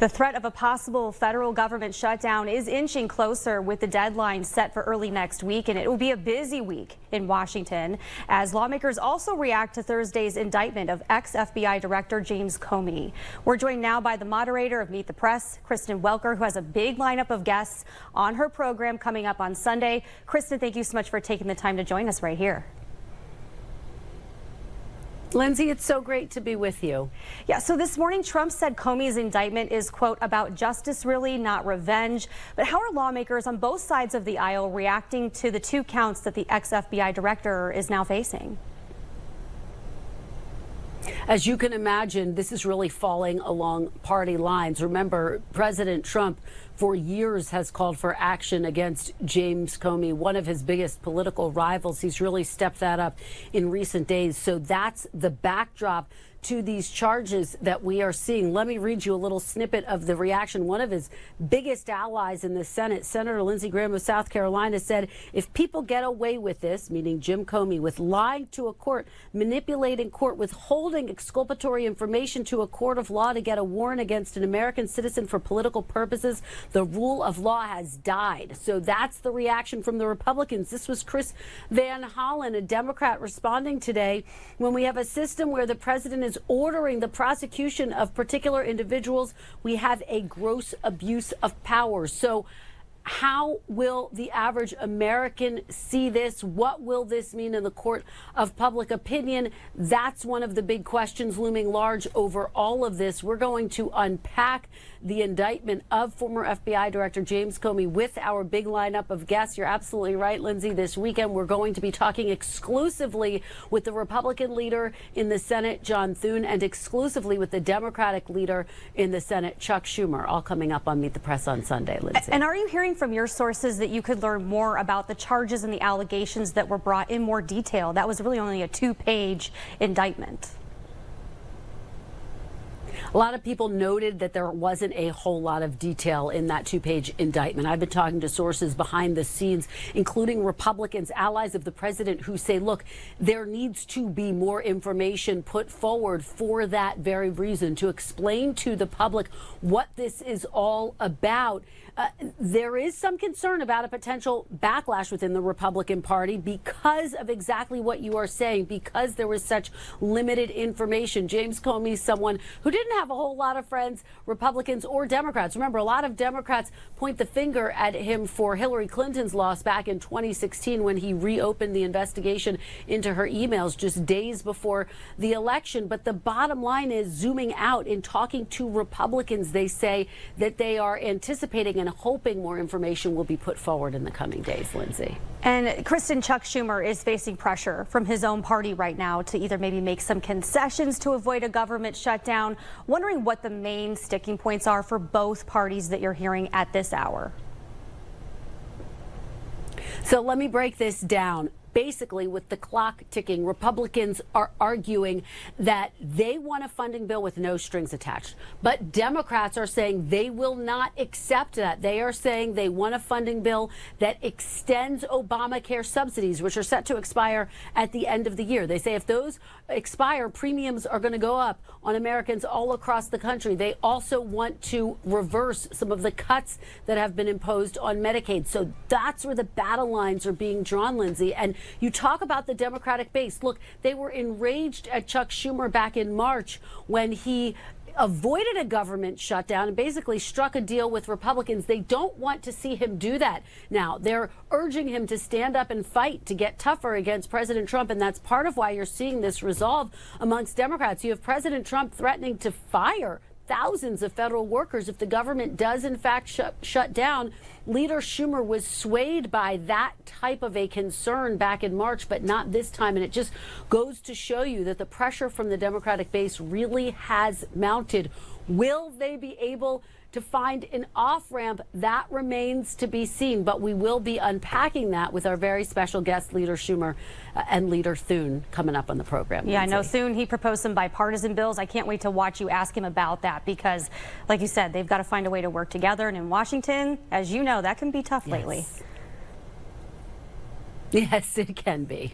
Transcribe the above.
The threat of a possible federal government shutdown is inching closer with the deadline set for early next week, and it will be a busy week in Washington as lawmakers also react to Thursday's indictment of ex-FBI Director James Comey. We're joined now by the moderator of Meet the Press, Kristen Welker, who has a big lineup of guests on her program coming up on Sunday. Kristen, thank you so much for taking the time to join us right here. Lindsay, it's so great to be with you. Yeah, so this morning Trump said Comey's indictment is, quote, about justice really, not revenge. But how are lawmakers on both sides of the aisle reacting to the two counts that the ex-FBI director is now facing? As you can imagine, this is really falling along party lines. Remember, President Trump for years has called for action against James Comey, one of his biggest political rivals. He's really stepped that up in recent days. So that's the backdrop to these charges that we are seeing. Let me read you a little snippet of the reaction. One of his biggest allies in the Senate, Senator Lindsey Graham of South Carolina, said, if people get away with this, meaning Jim Comey, with lying to a court, manipulating court, withholding exculpatory information to a court of law to get a warrant against an American citizen for political purposes, the rule of law has died. So that's the reaction from the Republicans. This was Chris Van Hollen, a Democrat, responding today when we have a system where the president is ordering the prosecution of particular individuals. We have a gross abuse of power. So how will the average American see this? What will this mean in the court of public opinion? That's one of the big questions looming large over all of this. We're going to unpack the indictment of former FBI Director James Comey with our big lineup of guests. You're absolutely right, Lindsay. This weekend, we're going to be talking exclusively with the Republican leader in the Senate, John Thune, and exclusively with the Democratic leader in the Senate, Chuck Schumer, all coming up on Meet the Press on Sunday, Lindsay. And are you hearing from your sources that you could learn more about the charges and the allegations that were brought in more detail? That was really only a two-page indictment. A lot of people noted that there wasn't a whole lot of detail in that two-page indictment. I've been talking to sources behind the scenes, including Republicans, allies of the president, who say, look, there needs to be more information put forward for that very reason, to explain to the public what this is all about. There is some concern about a potential backlash within the Republican Party because of exactly what you are saying, because there was such limited information. James Comey, someone who didn't have a whole lot of friends, Republicans or Democrats. Remember, a lot of Democrats point the finger at him for Hillary Clinton's loss back in 2016 when he reopened the investigation into her emails just days before the election. But the bottom line is, zooming out in talking to Republicans, they say that they are anticipating and hoping more information will be put forward in the coming days, Lindsay. And Kristen, Chuck Schumer is facing pressure from his own party right now to either maybe make some concessions to avoid a government shutdown. Wondering what the main sticking points are for both parties that you're hearing at this hour. So let me break this down. Basically, with the clock ticking, Republicans are arguing that they want a funding bill with no strings attached. But Democrats are saying they will not accept that. They are saying they want a funding bill that extends Obamacare subsidies, which are set to expire at the end of the year. They say if those expire, premiums are going to go up on Americans all across the country. They also want to reverse some of the cuts that have been imposed on Medicaid. So that's where the battle lines are being drawn, Lindsay. And you talk about the Democratic base. Look, they were enraged at Chuck Schumer back in March when he avoided a government shutdown and basically struck a deal with Republicans. They don't want to see him do that. Now, they're urging him to stand up and fight to get tougher against President Trump, and that's part of why you're seeing this resolve amongst Democrats. You have President Trump threatening to fire thousands of federal workers if the government does in fact shut down. Leader Schumer was swayed by that type of a concern back in March, but not this time. And it just goes to show you that the pressure from the Democratic base really has mounted. Will they be able to find an off-ramp? That remains to be seen, but we will be unpacking that with our very special guest, Leader Schumer and Leader Thune, coming up on the program. Yeah, Lindsay. I know Thune, he proposed some bipartisan bills. I can't wait to watch you ask him about that because, like you said, they've got to find a way to work together. And in Washington, as you know, that can be tough lately. Yes, it can be.